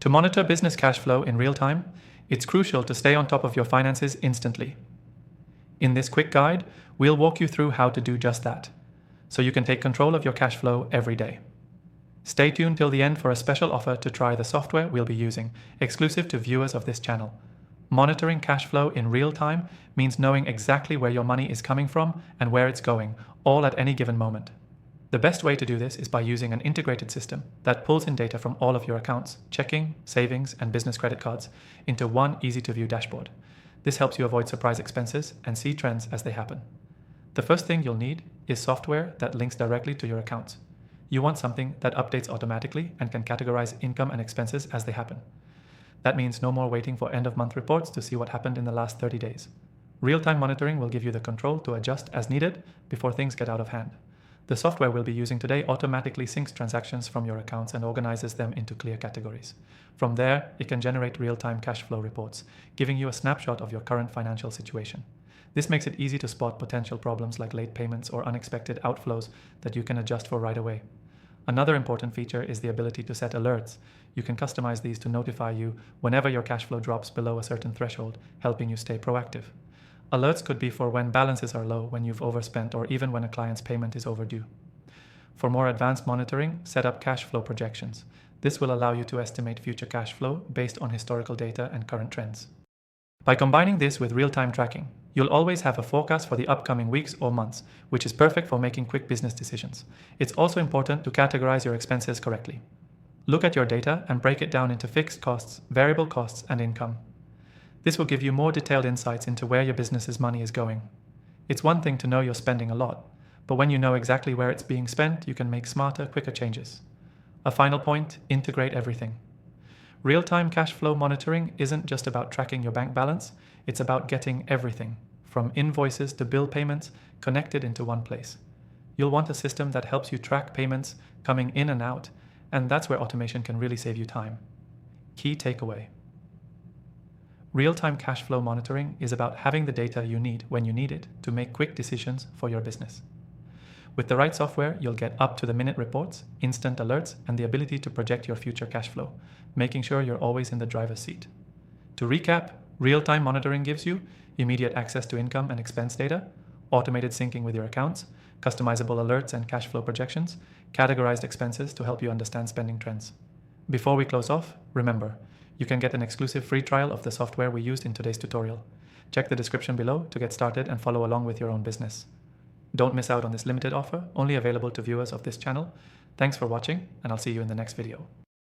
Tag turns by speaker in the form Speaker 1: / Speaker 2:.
Speaker 1: To monitor business cash flow in real time, it's crucial to stay on top of your finances instantly. In this quick guide, we'll walk you through how to do just that, so you can take control of your cash flow every day. Stay tuned till the end for a special offer to try the software we'll be using, exclusive to viewers of this channel. Monitoring cash flow in real time means knowing exactly where your money is coming from and where it's going, all at any given moment. The best way to do this is by using an integrated system that pulls in data from all of your accounts, checking, savings, and business credit cards into one easy-to-view dashboard. This helps you avoid surprise expenses and see trends as they happen. The first thing you'll need is software that links directly to your accounts. You want something that updates automatically and can categorize income and expenses as they happen. That means no more waiting for end-of-month reports to see what happened in the last 30 days. Real-time monitoring will give you the control to adjust as needed before things get out of hand. The software we'll be using today automatically syncs transactions from your accounts and organizes them into clear categories. From there, it can generate real-time cash flow reports, giving you a snapshot of your current financial situation. This makes it easy to spot potential problems like late payments or unexpected outflows that you can adjust for right away. Another important feature is the ability to set alerts. You can customize these to notify you whenever your cash flow drops below a certain threshold, helping you stay proactive. Alerts could be for when balances are low, when you've overspent, or even when a client's payment is overdue. For more advanced monitoring, set up cash flow projections. This will allow you to estimate future cash flow based on historical data and current trends. By combining this with real-time tracking, you'll always have a forecast for the upcoming weeks or months, which is perfect for making quick business decisions. It's also important to categorize your expenses correctly. Look at your data and break it down into fixed costs, variable costs, and income. This will give you more detailed insights into where your business's money is going. It's one thing to know you're spending a lot, but when you know exactly where it's being spent, you can make smarter, quicker changes. A final point, integrate everything. Real-time cash flow monitoring isn't just about tracking your bank balance, it's about getting everything, from invoices to bill payments, connected into one place. You'll want a system that helps you track payments coming in and out, and that's where automation can really save you time. Key takeaway. Real-time cash flow monitoring is about having the data you need when you need it to make quick decisions for your business. With the right software, you'll get up-to-the-minute reports, instant alerts, and the ability to project your future cash flow, making sure you're always in the driver's seat. To recap, real-time monitoring gives you immediate access to income and expense data, automated syncing with your accounts, customizable alerts and cash flow projections, categorized expenses to help you understand spending trends. Before we close off, remember, you can get an exclusive free trial of the software we used in today's tutorial. Check the description below to get started and follow along with your own business. Don't miss out on this limited offer, only available to viewers of this channel. Thanks for watching, and I'll see you in the next video.